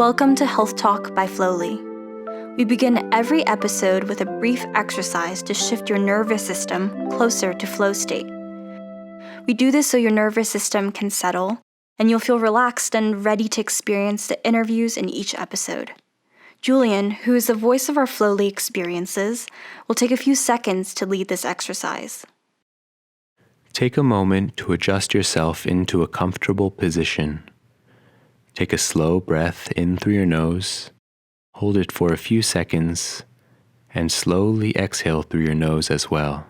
Welcome to Health Talk by Flowly. We begin every episode with a brief exercise to shift your nervous system closer to flow state. We do this so your nervous system can settle, and you'll feel relaxed and ready to experience the interviews in each episode. Julian, who is the voice of our Flowly experiences, will take a few seconds to lead this exercise. Take a moment to adjust yourself into a comfortable position. Take a slow breath in through your nose, hold it for a few seconds, and slowly exhale through your nose as well.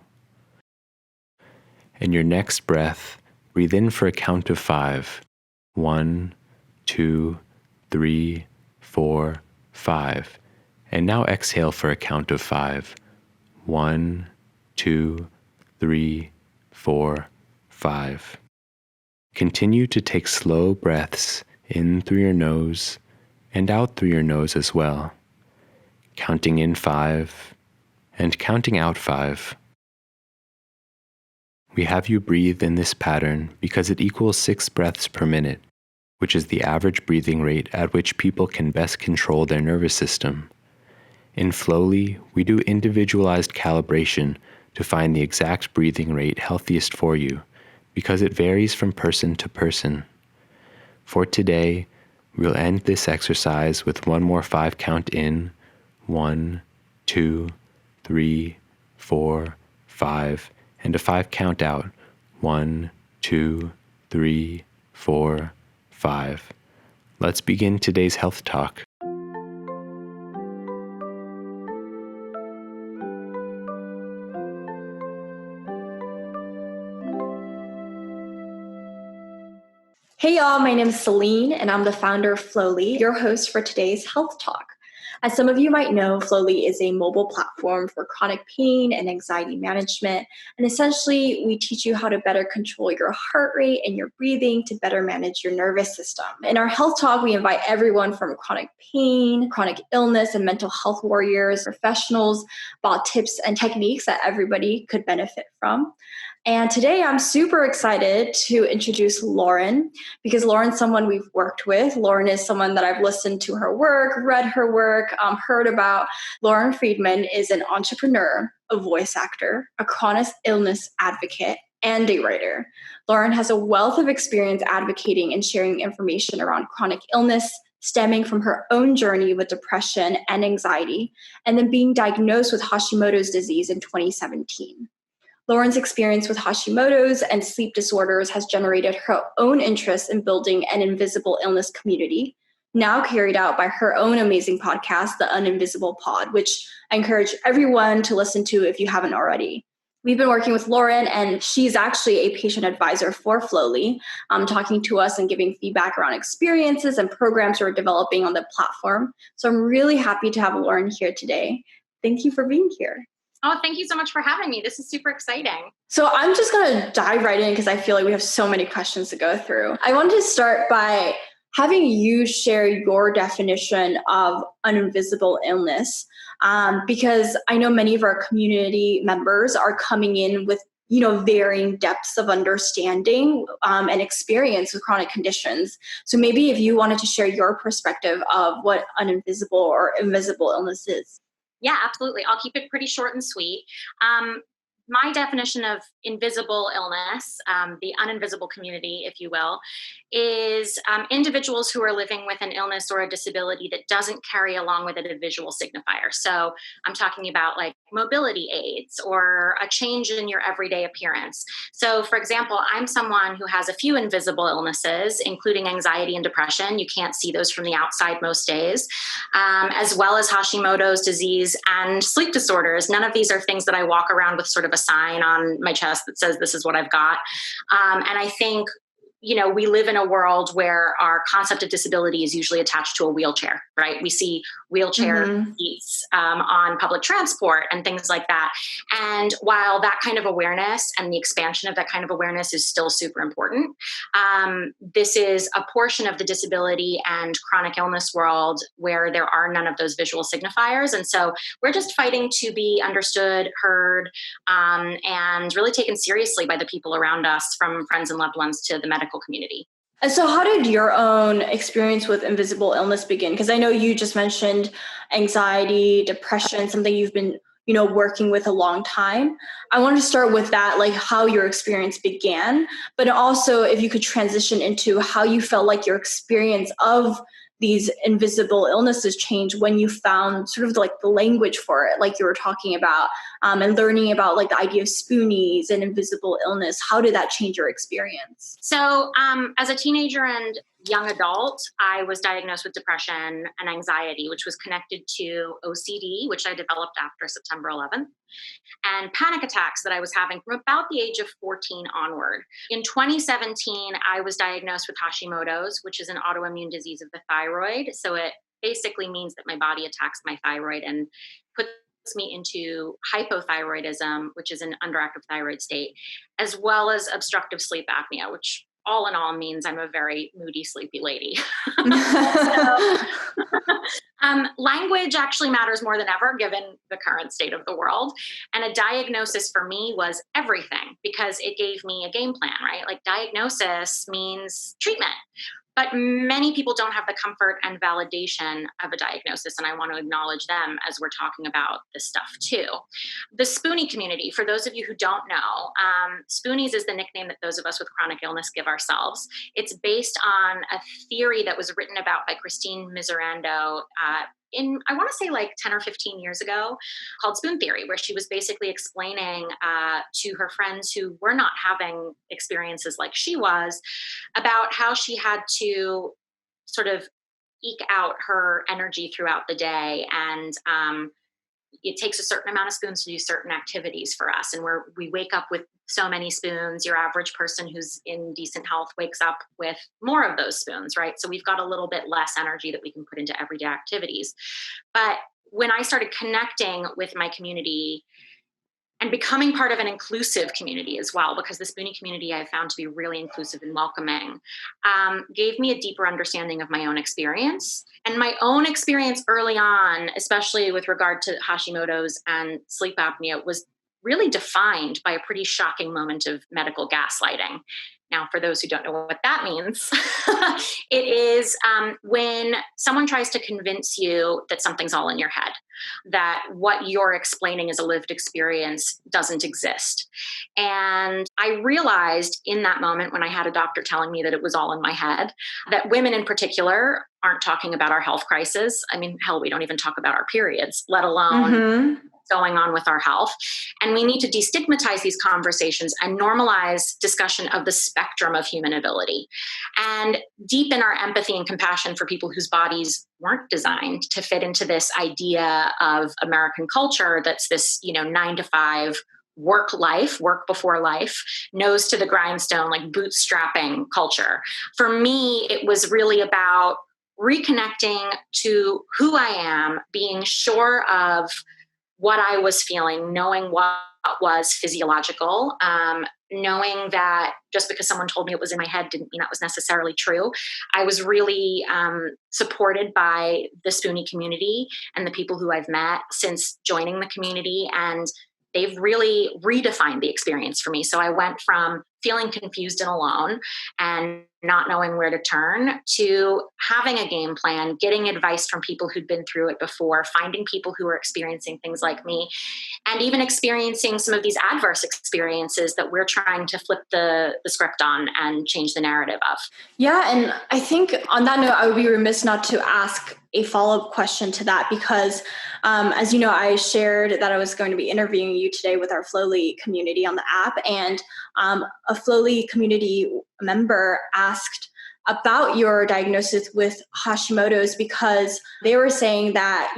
In your next breath, breathe in for a count of 5. 1, 2, 3, 4, 5. And now exhale for a count of 5. 1, 2, 3, 4, 5. Continue to take slow breaths in through your nose and out through your nose as well, counting in 5 and counting out 5. We have you breathe in this pattern because it equals 6 breaths per minute, which is the average breathing rate at which people can best control their nervous system. In Flowly, we do individualized calibration to find the exact breathing rate healthiest for you, because it varies from person to person. For today, we'll end this exercise with one more 5 count in, 1, 2, 3, 4, 5, and a 5 count out, 1, 2, 3, 4, 5. Let's begin today's health talk. Hey y'all, my name is Celine and I'm the founder of Flowly, your host for today's Health Talk. As some of you might know, Flowly is a mobile platform for chronic pain and anxiety management. And essentially, we teach you how to better control your heart rate and your breathing to better manage your nervous system. In our Health Talk, we invite everyone from chronic pain, chronic illness, and mental health warriors, professionals, about tips and techniques that everybody could benefit from. And today I'm super excited to introduce Lauren, because Lauren's someone we've worked with. Lauren is someone that I've listened to her work, read her work, heard about. Lauren Freedman is an entrepreneur, a voice actor, a chronic illness advocate, and a writer. Lauren has a wealth of experience advocating and sharing information around chronic illness, stemming from her own journey with depression and anxiety, and then being diagnosed with Hashimoto's disease in 2017. Lauren's experience with Hashimoto's and sleep disorders has generated her own interest in building an invisible illness community, now carried out by her own amazing podcast, the Uninvisible Pod, which I encourage everyone to listen to if you haven't already. We've been working with Lauren, and she's actually a patient advisor for Flowly, talking to us and giving feedback around experiences and programs we're developing on the platform. So I'm really happy to have Lauren here today. Thank you for being here. Oh, thank you so much for having me. This is super exciting. So I'm just going to dive right in because I feel like we have so many questions to go through. I wanted to start by having you share your definition of an invisible illness, because I know many of our community members are coming in with varying depths of understanding and experience with chronic conditions. So maybe if you wanted to share your perspective of what an invisible or invisible illness is. Yeah, absolutely. I'll keep it pretty short and sweet. My definition of invisible illness, the uninvisible community, if you will, is individuals who are living with an illness or a disability that doesn't carry along with it a visual signifier. So I'm talking about like mobility aids or a change in your everyday appearance. So for example, I'm someone who has a few invisible illnesses, including anxiety and depression. You can't see those from the outside most days, as well as Hashimoto's disease and sleep disorders. None of these are things that I walk around with sort of a sign on my chest that says this is what I've got. And I think, we live in a world where our concept of disability is usually attached to a wheelchair, right? We see wheelchair seats on public transport and things like that. And while that kind of awareness and the expansion of that kind of awareness is still super important, this is a portion of the disability and chronic illness world where there are none of those visual signifiers. And so we're just fighting to be understood, heard, and really taken seriously by the people around us, from friends and loved ones to the medical community. And so how did your own experience with invisible illness begin? Because I know you just mentioned anxiety, depression, something you've been, working with a long time. I want to start with that, like how your experience began, but also if you could transition into how you felt like your experience of these invisible illnesses changed when you found sort of like the language for it, like you were talking about, and learning about like the idea of spoonies and invisible illness. How did that change your experience? So, as a teenager and young adult, I was diagnosed with depression and anxiety, which was connected to OCD, which I developed after September 11th, and panic attacks that I was having from about the age of 14 onward. In 2017, I was diagnosed with Hashimoto's, which is an autoimmune disease of the thyroid. So it basically means that my body attacks my thyroid and puts me into hypothyroidism, which is an underactive thyroid state, as well as obstructive sleep apnea, which all in all means I'm a very moody, sleepy lady. So, language actually matters more than ever given the current state of the world. And a diagnosis for me was everything because it gave me a game plan, right? Like diagnosis means treatment. But many people don't have the comfort and validation of a diagnosis, and I want to acknowledge them as we're talking about this stuff too. The Spoonie community, for those of you who don't know, Spoonies is the nickname that those of us with chronic illness give ourselves. It's based on a theory that was written about by Christine Miserando in, I want to say like 10 or 15 years ago, called Spoon Theory, where she was basically explaining to her friends who were not having experiences like she was about how she had to sort of eke out her energy throughout the day. And it takes a certain amount of spoons to do certain activities for us. And we wake up with so many spoons. Your average person who's in decent health wakes up with more of those spoons, right? So we've got a little bit less energy that we can put into everyday activities. But when I started connecting with my community and becoming part of an inclusive community as well, because the Spoonie community I found to be really inclusive and welcoming, gave me a deeper understanding of my own experience. And my own experience early on, especially with regard to Hashimoto's and sleep apnea, was really defined by a pretty shocking moment of medical gaslighting. Now, for those who don't know what that means, it is when someone tries to convince you that something's all in your head, that what you're explaining as a lived experience doesn't exist. And I realized in that moment when I had a doctor telling me that it was all in my head, that women in particular aren't talking about our health crisis. I mean, hell, we don't even talk about our periods, let alone going on with our health. And we need to destigmatize these conversations and normalize discussion of the spectrum of human ability and deepen our empathy and compassion for people whose bodies weren't designed to fit into this idea of American culture that's this, 9 to 5 work life, work before life, nose to the grindstone, like bootstrapping culture. For me, it was really about reconnecting to who I am, being sure of what I was feeling, knowing what was physiological, knowing that just because someone told me it was in my head didn't mean that was necessarily true. I was really supported by the Spoonie community and the people who I've met since joining the community, and they've really redefined the experience for me. So I went from feeling confused and alone and not knowing where to turn to having a game plan, getting advice from people who'd been through it before, finding people who are experiencing things like me, and even experiencing some of these adverse experiences that we're trying to flip the script on and change the narrative of. Yeah, and I think on that note, I would be remiss not to ask a follow-up question to that because, as you know, I shared that I was going to be interviewing you today with our Flowly community on the app, and a Flowly community member asked about your diagnosis with Hashimoto's because they were saying that,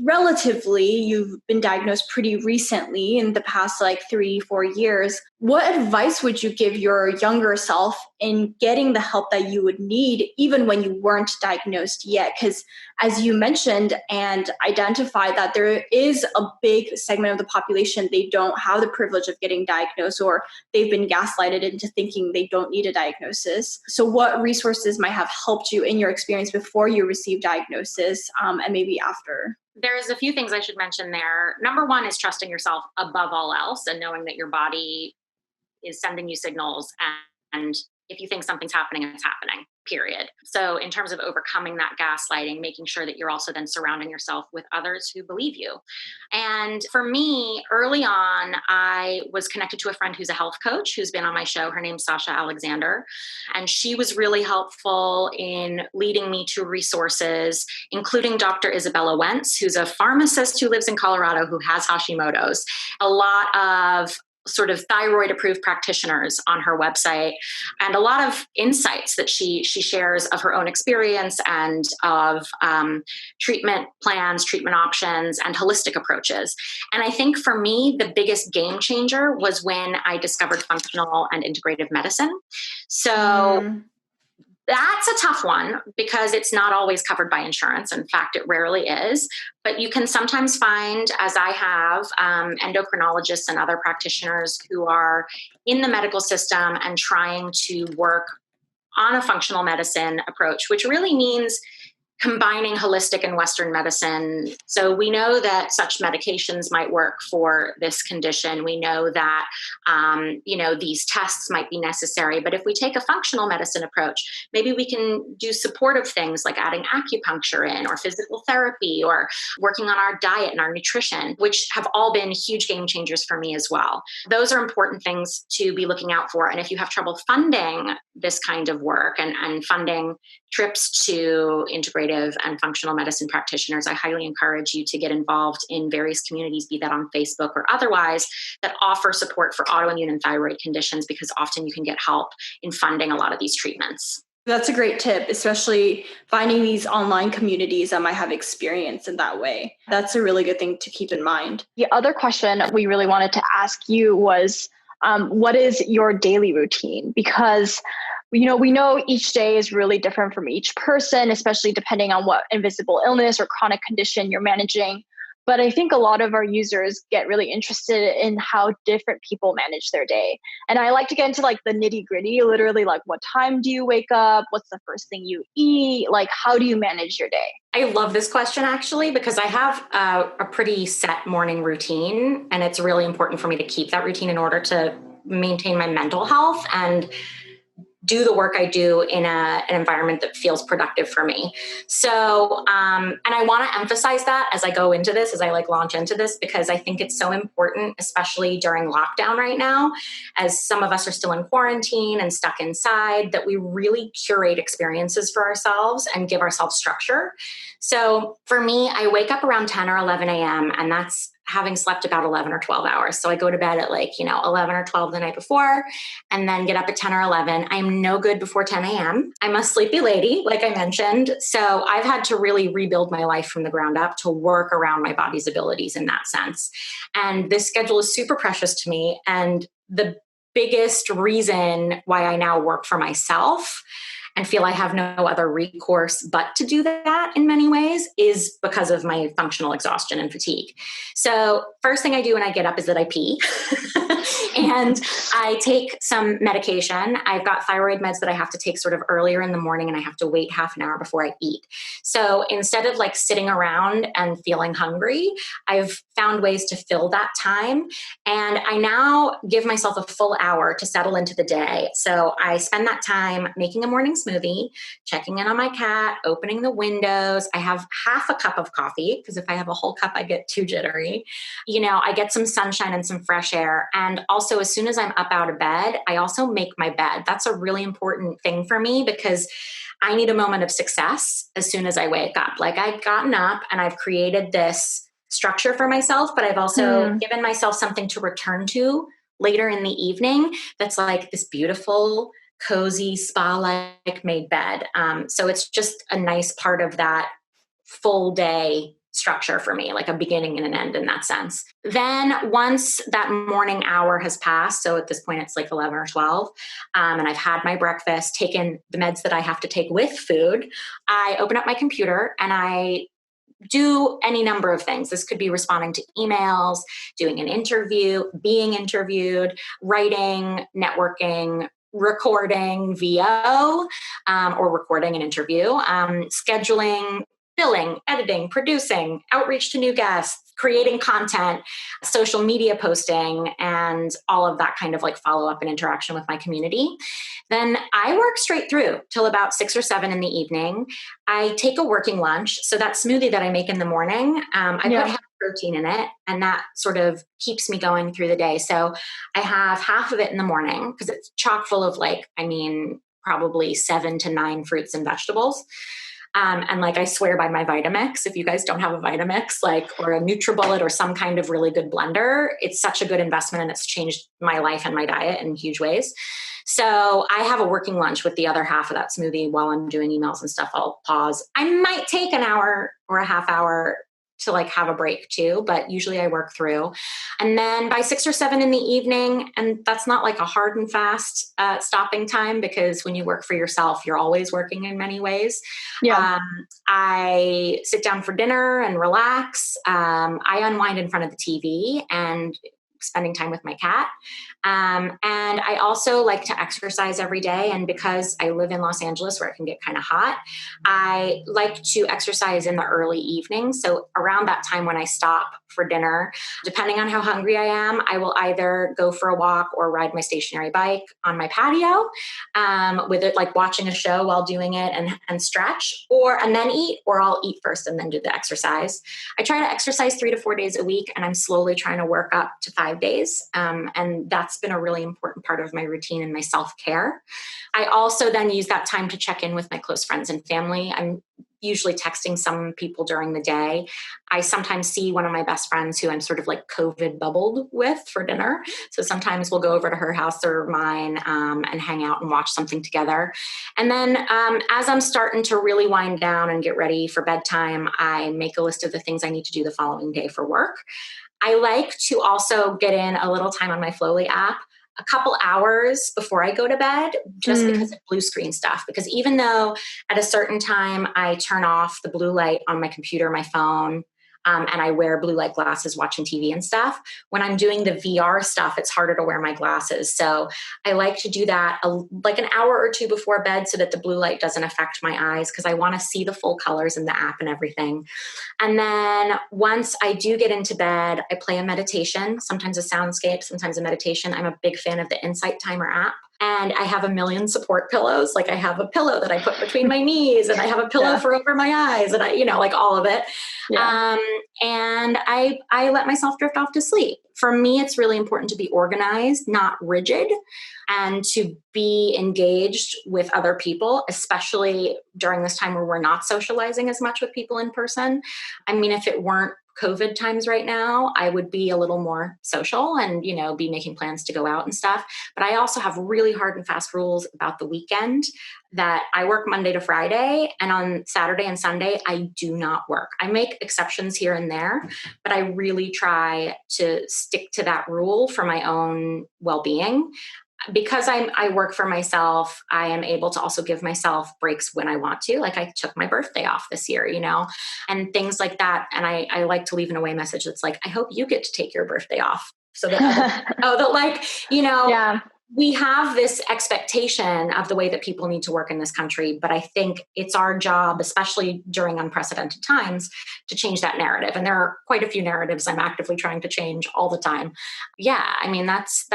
relatively you've been diagnosed pretty recently in the past like 3-4 years. What advice would you give your younger self in getting the help that you would need even when you weren't diagnosed yet? Because as you mentioned and identified that there is a big segment of the population, they don't have the privilege of getting diagnosed, or they've been gaslighted into thinking they don't need a diagnosis. So what resources might have helped you in your experience before you received diagnosis and maybe after? There's a few things I should mention there. Number one is trusting yourself above all else and knowing that your body is sending you signals and If you think something's happening, it's happening, period. So in terms of overcoming that gaslighting, making sure that you're also then surrounding yourself with others who believe you. And for me, early on, I was connected to a friend who's a health coach who's been on my show. Her name's Sasha Alexander. And she was really helpful in leading me to resources, including Dr. Isabella Wentz, who's a pharmacist who lives in Colorado who has Hashimoto's. A lot of sort of thyroid approved practitioners on her website, and a lot of insights that she shares of her own experience and of treatment plans, treatment options, and holistic approaches. And I think for me, the biggest game changer was when I discovered functional and integrative medicine. So that's a tough one because it's not always covered by insurance. In fact, it rarely is. But you can sometimes find, as I have, endocrinologists and other practitioners who are in the medical system and trying to work on a functional medicine approach, which really means combining holistic and Western medicine. So we know that such medications might work for this condition. We know that, these tests might be necessary. But if we take a functional medicine approach, maybe we can do supportive things like adding acupuncture in, or physical therapy, or working on our diet and our nutrition, which have all been huge game changers for me as well. Those are important things to be looking out for. And if you have trouble funding this kind of work and funding trips to integrative and functional medicine practitioners, I highly encourage you to get involved in various communities, be that on Facebook or otherwise, that offer support for autoimmune and thyroid conditions, because often you can get help in funding a lot of these treatments. That's a great tip, especially finding these online communities that might have experience in that way. That's a really good thing to keep in mind. The other question we really wanted to ask you was, what is your daily routine? Because we know each day is really different from each person, especially depending on what invisible illness or chronic condition you're managing. But I think a lot of our users get really interested in how different people manage their day. And I like to get into like the nitty gritty, literally like, what time do you wake up? What's the first thing you eat? Like, how do you manage your day? I love this question, actually, because I have a pretty set morning routine, and it's really important for me to keep that routine in order to maintain my mental health and do the work I do in an environment that feels productive for me. So, and I want to emphasize that as I go into this, as I launch into this, because I think it's so important, especially during lockdown right now, as some of us are still in quarantine and stuck inside, that we really curate experiences for ourselves and give ourselves structure. So for me, I wake up around 10 or 11 a.m. and that's having slept about 11 or 12 hours. So I go to bed at 11 or 12 the night before, and then get up at 10 or 11. I'm no good before 10 a.m. I'm a sleepy lady, like I mentioned. So I've had to really rebuild my life from the ground up to work around my body's abilities in that sense. And this schedule is super precious to me. And the biggest reason why I now work for myself and feel I have no other recourse but to do that in many ways is because of my functional exhaustion and fatigue. So first thing I do when I get up is that I pee and I take some medication. I've got thyroid meds that I have to take sort of earlier in the morning, and I have to wait half an hour before I eat. So instead of sitting around and feeling hungry, I've found ways to fill that time. And I now give myself a full hour to settle into the day. So I spend that time making a morning smoothie, checking in on my cat, opening the windows. I have half a cup of coffee because if I have a whole cup, I get too jittery. I get some sunshine and some fresh air. And also, as soon as I'm up out of bed, I also make my bed. That's a really important thing for me because I need a moment of success as soon as I wake up. I've gotten up and I've created this structure for myself, but I've also given myself something to return to later in the evening that's like this beautiful, cozy, spa-like made bed. So it's just a nice part of that full day structure for me, like a beginning and an end in that sense. Then once that morning hour has passed, so at this point it's 11 or 12, and I've had my breakfast, taken the meds that I have to take with food, I open up my computer and I do any number of things. This could be responding to emails, doing an interview, being interviewed, writing, networking, recording VO, or recording an interview, scheduling, billing, editing, producing, outreach to new guests, creating content, social media posting, and all of that kind of like follow up and interaction with my community. Then I work straight through till about 6 or 7 in the evening. I take a working lunch. So that smoothie that I make in the morning, I put half protein in it, and that sort of keeps me going through the day. So I have half of it in the morning because it's chock full of probably 7 to 9 fruits and vegetables. And like, I swear by my Vitamix. If you guys don't have a Vitamix, or a NutriBullet or some kind of really good blender, it's such a good investment, and it's changed my life and my diet in huge ways. So I have a working lunch with the other half of that smoothie while I'm doing emails and stuff. I'll pause. I might take an hour or a half hour to have a break too, but usually I work through. And then by 6 or 7 in the evening, and that's not like a hard and fast stopping time, because when you work for yourself, you're always working in many ways. I sit down for dinner and relax. I unwind in front of the TV and spending time with my cat. And I also like to exercise every day. And because I live in Los Angeles where it can get kind of hot, I like to exercise in the early evening. So around that time when I stop for dinner, depending on how hungry I am, I will either go for a walk or ride my stationary bike on my patio, with it, watching a show while doing it and stretch, and then eat, or I'll eat first and then do the exercise. I try to exercise 3 to 4 days a week, and I'm slowly trying to work up to 5 days. And that's been a really important part of my routine and my self-care. I also then use that time to check in with my close friends and family. I'm usually texting some people during the day. I sometimes see one of my best friends who I'm sort of COVID bubbled with for dinner. So sometimes we'll go over to her house or mine, and hang out and watch something together. And then as I'm starting to really wind down and get ready for bedtime, I make a list of the things I need to do the following day for work. I like to also get in a little time on my Flowly app, a couple hours before I go to bed, just because of blue screen stuff. Because even though at a certain time I turn off the blue light on my computer, my phone, and I wear blue light glasses watching TV and stuff, when I'm doing the VR stuff, it's harder to wear my glasses. So I like to do that an hour or 2 before bed, so that the blue light doesn't affect my eyes, because I want to see the full colors in the app and everything. And then once I do get into bed, I play a meditation, sometimes a soundscape, sometimes a meditation. I'm a big fan of the Insight Timer app. And I have a million support pillows. I have a pillow that I put between my knees, and I have a pillow for over my eyes, and all of it. And I let myself drift off to sleep. For me, it's really important to be organized, not rigid, and to be engaged with other people, especially during this time where we're not socializing as much with people in person. I mean, if it weren't COVID times right now, I would be a little more social and, be making plans to go out and stuff. But I also have really hard and fast rules about the weekend, that I work Monday to Friday, and on Saturday and Sunday, I do not work. I make exceptions here and there, but I really try to stick to that rule for my own well-being. Because I work for myself, I am able to also give myself breaks when I want to. I took my birthday off this year, and things like that. And I like to leave an away message that's I hope you get to take your birthday off, so that we have this expectation of the way that people need to work in this country. But I think it's our job, especially during unprecedented times, to change that narrative. And there are quite a few narratives I'm actively trying to change all the time. Yeah, I mean, that's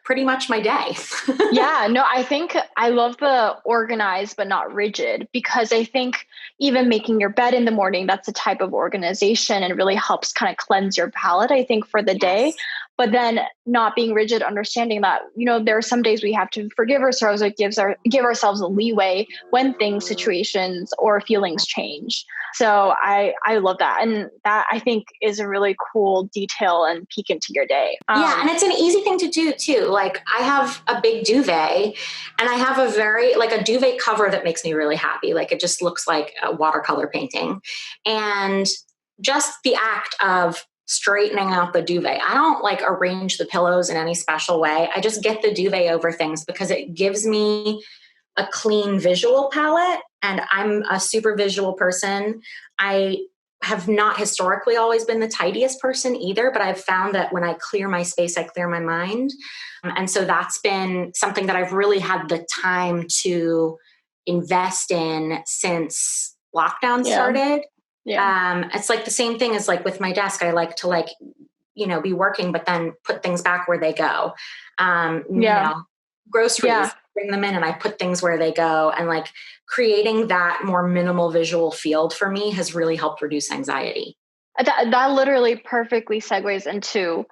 pretty much my day. I think I love the organized but not rigid, because I think even making your bed in the morning, that's a type of organization and really helps kind of cleanse your palate, I think, for the day. But then not being rigid, understanding that, there are some days we have to forgive ourselves, or give ourselves a leeway when things, situations, or feelings change. So I love that. And that, I think, is a really cool detail and peek into your day. And it's an easy thing to do too. I have a big duvet, and I have a duvet cover that makes me really happy. It just looks like a watercolor painting. And just the act of straightening out the duvet. I don't arrange the pillows in any special way. I just get the duvet over things because it gives me a clean visual palette, and I'm a super visual person. I have not historically always been the tidiest person either, but I've found that when I clear my space, I clear my mind. And so that's been something that I've really had the time to invest in since lockdown started. It's like the same thing as like with my desk. I like to like, be working, but then put things back where they go. Groceries, bring them in and I put things where they go. And like creating that more minimal visual field for me has really helped reduce anxiety. That literally perfectly segues into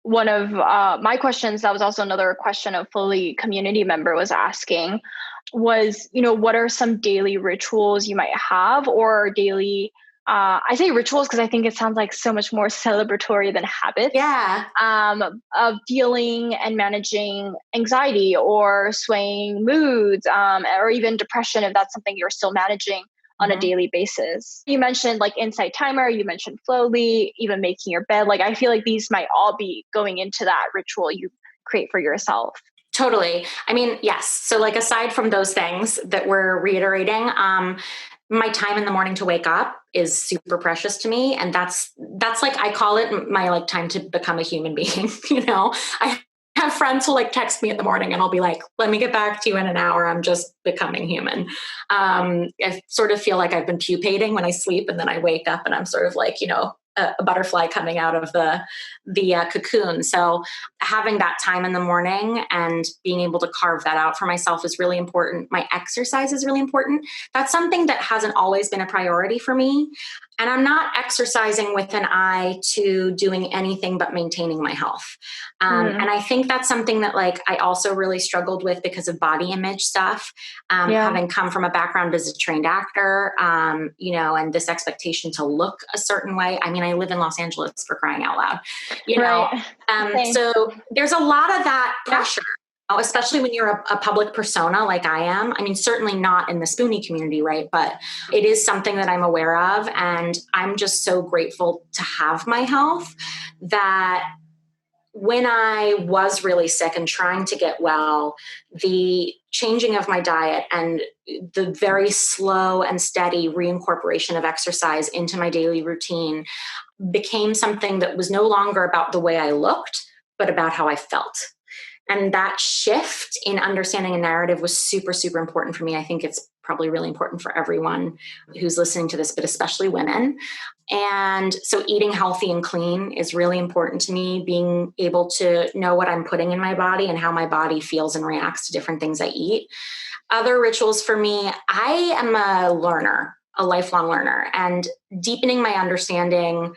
one of my questions. That was also another question a fully community member was asking was, what are some daily rituals you might have or daily, I say rituals because I think it sounds like so much more celebratory than habits. Yeah. Of dealing and managing anxiety or swaying moods, or even depression, if that's something you're still managing on a daily basis. You mentioned like Insight Timer, you mentioned Flowly, even making your bed. Like I feel like these might all be going into that ritual you create for yourself. Totally. I mean, yes. So like aside from those things that we're reiterating, my time in the morning to wake up is super precious to me. And that's like, I call it my like time to become a human being. I have friends who like text me in the morning and I'll be like, let me get back to you in an hour. I'm just becoming human. I sort of feel like I've been pupating when I sleep and then I wake up and I'm sort of like, a butterfly coming out of the cocoon. So having that time in the morning and being able to carve that out for myself is really important. My exercise is really important. That's something that hasn't always been a priority for me. And I'm not exercising with an eye to doing anything but maintaining my health. And I think that's something that like I also really struggled with because of body image stuff. Having come from a background as a trained actor, and this expectation to look a certain way. I mean, I live in Los Angeles, for crying out loud, So there's a lot of that pressure. Especially when you're a public persona like I am. I mean, certainly not in the Spoonie community, right? But it is something that I'm aware of. And I'm just so grateful to have my health that when I was really sick and trying to get well, the changing of my diet and the very slow and steady reincorporation of exercise into my daily routine became something that was no longer about the way I looked, but about how I felt. And that shift in understanding a narrative was super, super important for me. I think it's probably really important for everyone who's listening to this, but especially women. And so eating healthy and clean is really important to me, being able to know what I'm putting in my body and how my body feels and reacts to different things I eat. Other rituals for me, I am a learner, a lifelong learner, and deepening my understanding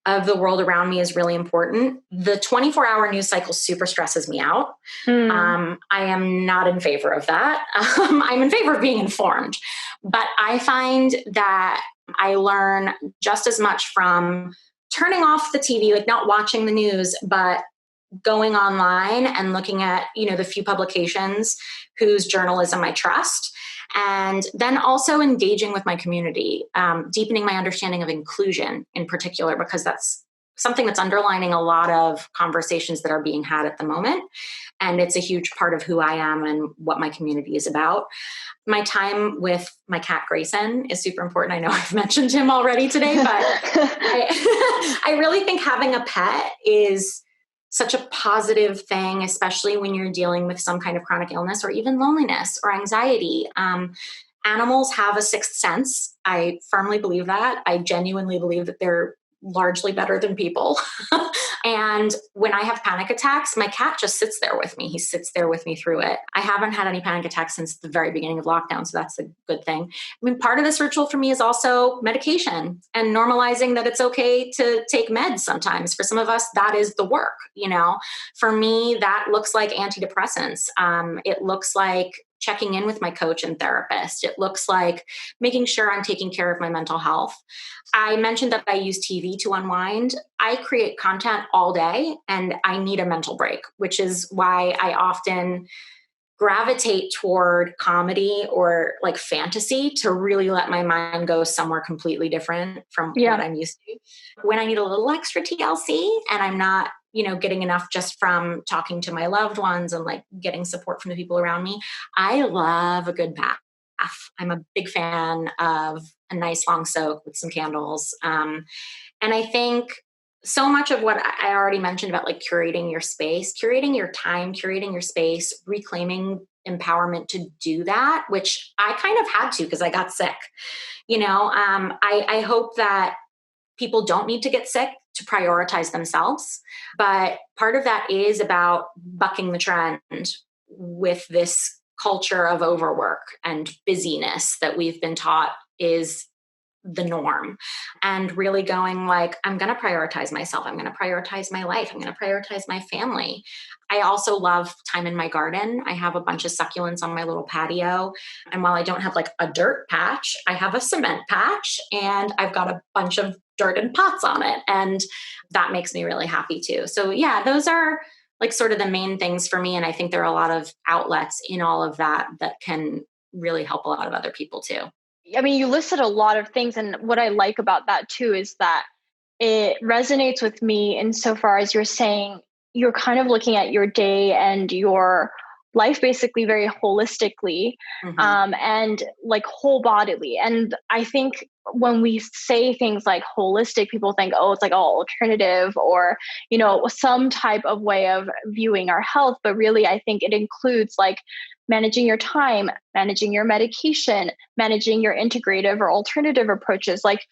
of the world around me is really important. The 24-hour news cycle super stresses me out. I am not in favor of that. I'm in favor of being informed, but I find that I learn just as much from turning off the TV, like not watching the news, but going online and looking at, the few publications whose journalism I trust. And then also engaging with my community, deepening my understanding of inclusion in particular, because that's something that's underlining a lot of conversations that are being had at the moment. And it's a huge part of who I am and what my community is about. My time with my cat Grayson is super important. I know I've mentioned him already today, but I really think having a pet is such a positive thing, especially when you're dealing with some kind of chronic illness or even loneliness or anxiety. Animals have a sixth sense. I firmly believe that. I genuinely believe that they're largely better than people. And when I have panic attacks, my cat just sits there with me. He sits there with me through it. I haven't had any panic attacks since the very beginning of lockdown, so that's a good thing. I mean, part of this ritual for me is also medication and normalizing that it's okay to take meds sometimes. For some of us, that is the work, For me, that looks like antidepressants. It looks like checking in with my coach and therapist. It looks like making sure I'm taking care of my mental health. I mentioned that I use TV to unwind. I create content all day and I need a mental break, which is why I often gravitate toward comedy or like fantasy to really let my mind go somewhere completely different from what I'm used to. When I need a little extra TLC and I'm not, getting enough just from talking to my loved ones and like getting support from the people around me, I love a good bath. I'm a big fan of a nice long soak with some candles. And I think so much of what I already mentioned about like curating your space, curating your time, curating your space, reclaiming empowerment to do that, which I kind of had to because I got sick. I hope that people don't need to get sick to prioritize themselves. But part of that is about bucking the trend with this culture of overwork and busyness that we've been taught is the norm, and really going like, I'm going to prioritize myself. I'm going to prioritize my life. I'm going to prioritize my family. I also love time in my garden. I have a bunch of succulents on my little patio. And while I don't have like a dirt patch, I have a cement patch, and I've got a bunch of dirt and pots on it. And that makes me really happy too. So yeah, those are like sort of the main things for me. And I think there are a lot of outlets in all of that that can really help a lot of other people too. I mean, you listed a lot of things. And what I like about that too is that it resonates with me insofar as you're saying you're kind of looking at your day and your life basically very holistically, and like whole bodily. And I think when we say things like holistic, people think, oh, it's like all alternative or, some type of way of viewing our health. But really, I think it includes like managing your time, managing your medication, managing your integrative or alternative approaches. Like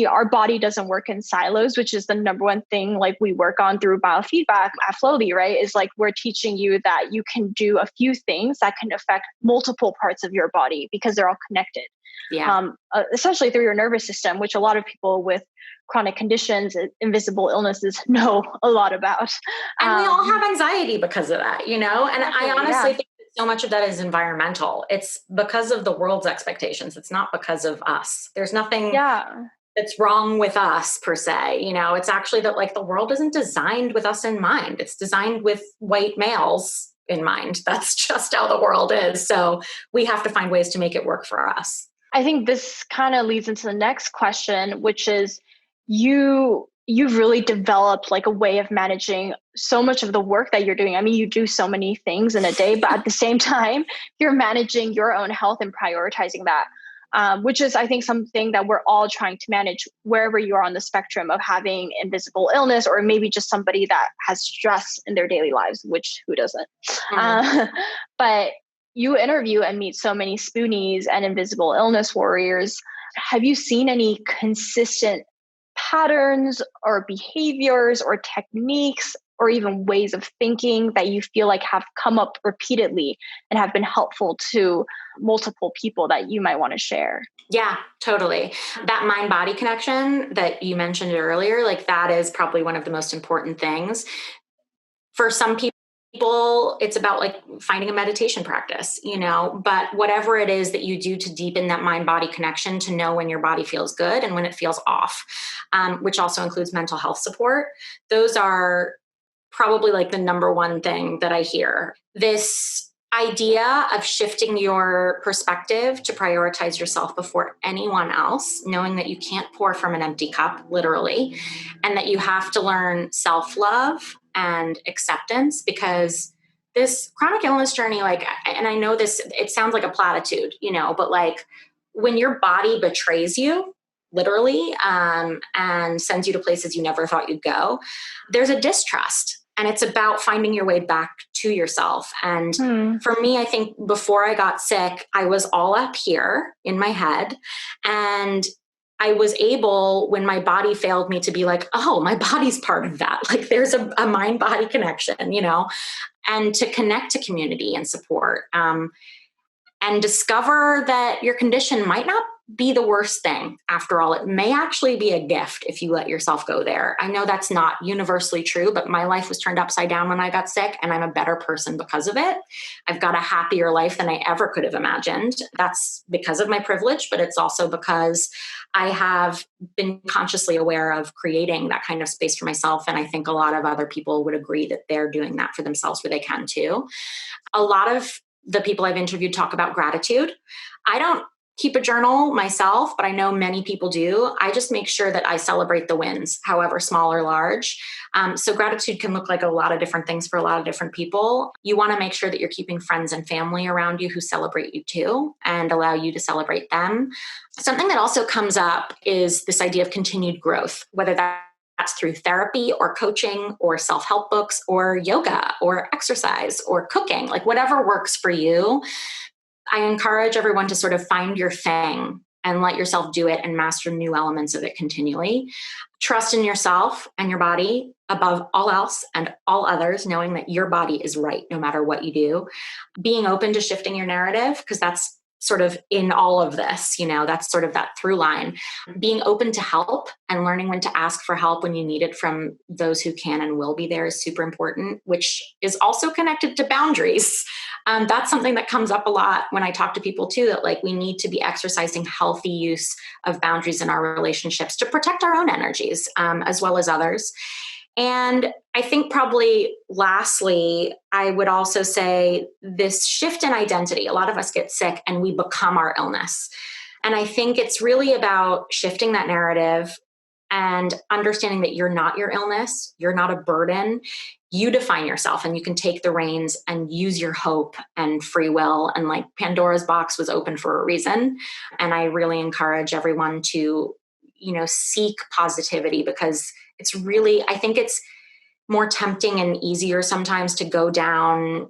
our body doesn't work in silos, which is the number one thing like we work on through biofeedback at Flowly, right? Is like we're teaching you that you can do a few things that can affect multiple parts of your body because they're all connected. Yeah. Especially through your nervous system, which a lot of people with chronic conditions, invisible illnesses know a lot about. And we all have anxiety because of that, and I honestly think so much of that is environmental. It's because of the world's expectations. It's not because of us. There's nothing that's wrong with us per se. It's actually that like the world isn't designed with us in mind. It's designed with white males in mind. That's just how the world is. So we have to find ways to make it work for us. I think this kind of leads into the next question, which is you've really developed like a way of managing so much of the work that you're doing. I mean, you do so many things in a day, but at the same time, you're managing your own health and prioritizing that, which is, I think, something that we're all trying to manage wherever you are on the spectrum of having invisible illness, or maybe just somebody that has stress in their daily lives, which who doesn't? But you interview and meet so many spoonies and invisible illness warriors. Have you seen any consistent patterns or behaviors or techniques or even ways of thinking that you feel like have come up repeatedly and have been helpful to multiple people that you might want to share? Yeah, totally. That mind-body connection that you mentioned earlier, like that is probably one of the most important things. For some people, it's about like finding a meditation practice, but whatever it is that you do to deepen that mind-body connection, to know when your body feels good and when it feels off, which also includes mental health support. Those are probably like the number one thing that I hear. This idea of shifting your perspective to prioritize yourself before anyone else, knowing that you can't pour from an empty cup, literally, and that you have to learn self-love and acceptance, because this chronic illness journey, like, and I know this, it sounds like a platitude, but like when your body betrays you, literally, and sends you to places you never thought you'd go, there's a distrust. And it's about finding your way back to yourself. And for me, I think before I got sick, I was all up here in my head. And I was able, when my body failed me, to be like, oh, my body's part of that. Like there's a mind-body connection, and to connect to community and support, and discover that your condition might not be the worst thing. After all, it may actually be a gift if you let yourself go there. I know that's not universally true, but my life was turned upside down when I got sick, and I'm a better person because of it. I've got a happier life than I ever could have imagined. That's because of my privilege, but it's also because I have been consciously aware of creating that kind of space for myself. And I think a lot of other people would agree that they're doing that for themselves where they can too. A lot of the people I've interviewed talk about gratitude. I don't keep a journal myself, but I know many people do. I just make sure that I celebrate the wins, however small or large. So gratitude can look like a lot of different things for a lot of different people. You want to make sure that you're keeping friends and family around you who celebrate you too and allow you to celebrate them. Something that also comes up is this idea of continued growth, whether that's that's through therapy or coaching or self-help books or yoga or exercise or cooking, like whatever works for you. I encourage everyone to sort of find your thing and let yourself do it and master new elements of it continually. Trust in yourself and your body above all else and all others, knowing that your body is right no matter what you do. Being open to shifting your narrative, because that's sort of in all of this, that's sort of that through line. Being open to help and learning when to ask for help when you need it from those who can and will be there is super important, which is also connected to boundaries. That's something that comes up a lot when I talk to people too, that like we need to be exercising healthy use of boundaries in our relationships to protect our own energies, as well as others. And I think probably lastly, I would also say this shift in identity. A lot of us get sick and we become our illness. And I think it's really about shifting that narrative and understanding that you're not your illness. You're not a burden. You define yourself and you can take the reins and use your hope and free will. And like Pandora's box was open for a reason. And I really encourage everyone to, seek positivity, because it's really, I think it's more tempting and easier sometimes to go down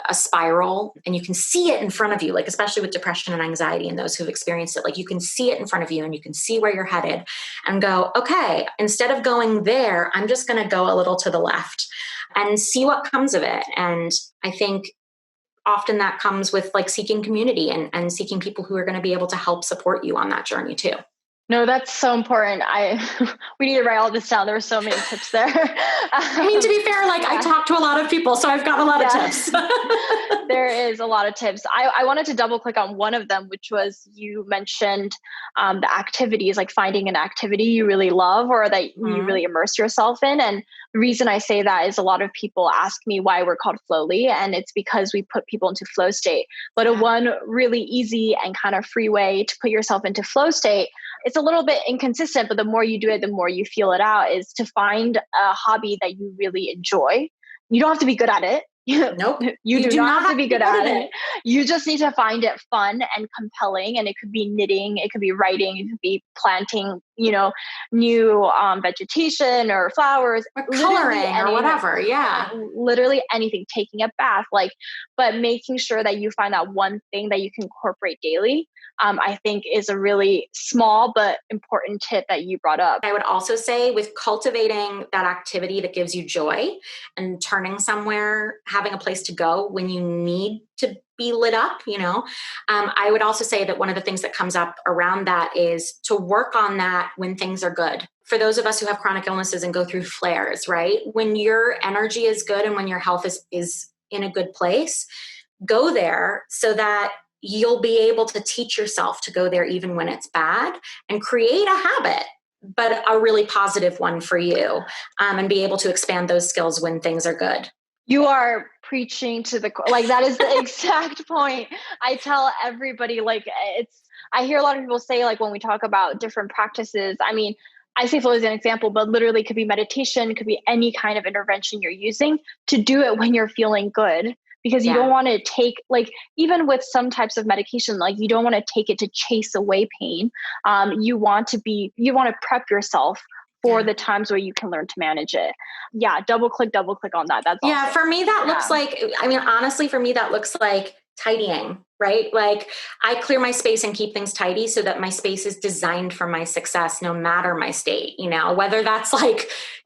a spiral, and you can see it in front of you, like especially with depression and anxiety and those who've experienced it, like you can see it in front of you and you can see where you're headed and go, okay, instead of going there, I'm just going to go a little to the left and see what comes of it. And I think often that comes with like seeking community and seeking people who are going to be able to help support you on that journey too. No, that's so important. We need to write all this down. There were so many tips there. I mean, to be fair, I talk to a lot of people, so I've got a lot of tips. There is a lot of tips. I wanted to double click on one of them, which was you mentioned the activities, like finding an activity you really love or that you really immerse yourself in. And the reason I say that is a lot of people ask me why we're called Flowly, and it's because we put people into flow state. But a one really easy and kind of free way to put yourself into flow state, it's a little bit inconsistent, but the more you do it, the more you feel it out, is to find a hobby that you really enjoy. You don't have to be good at it. Nope. You do not have to be good at it. You just need to find it fun and compelling. And it could be knitting, it could be writing, it could be planting, new vegetation or flowers, or coloring or whatever. Yeah. Literally anything, taking a bath, but making sure that you find that one thing that you can incorporate daily. I think is a really small but important tip that you brought up. I would also say with cultivating that activity that gives you joy and turning somewhere, having a place to go when you need to be lit up, I would also say that one of the things that comes up around that is to work on that when things are good. For those of us who have chronic illnesses and go through flares, right? When your energy is good and when your health is in a good place, go there so that you'll be able to teach yourself to go there even when it's bad and create a habit, but a really positive one for you, and be able to expand those skills when things are good. You are preaching to the that is the exact point. I tell everybody, I hear a lot of people say, when we talk about different practices, I say flow as an example, but literally it could be meditation, it could be any kind of intervention you're using to do it when you're feeling good. Because you don't want to take, even with some types of medication, you don't want to take it to chase away pain. You want to prep yourself for the times where you can learn to manage it. Yeah. Double click on that. That's awesome. For me, that looks honestly, for me, that looks like tidying, right? I clear my space and keep things tidy so that my space is designed for my success, no matter my state, whether that's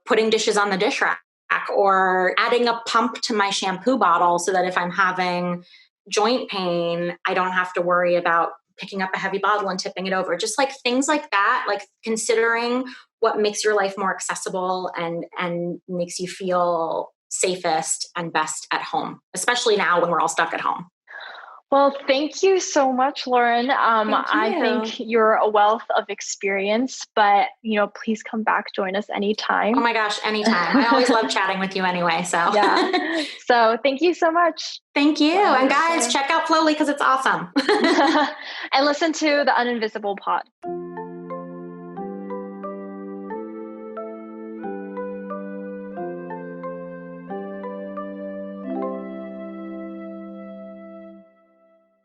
putting dishes on the dish rack, or adding a pump to my shampoo bottle so that if I'm having joint pain, I don't have to worry about picking up a heavy bottle and tipping it over. Just things like that, considering what makes your life more accessible and makes you feel safest and best at home, especially now when we're all stuck at home. Well, thank you so much, Lauren. I think you're a wealth of experience, but, please come back, join us anytime. Oh my gosh, anytime. I always love chatting with you anyway. So, So thank you so much. Thank you. And guys, check out Flowly because it's awesome. And listen to the Uninvisible Pod.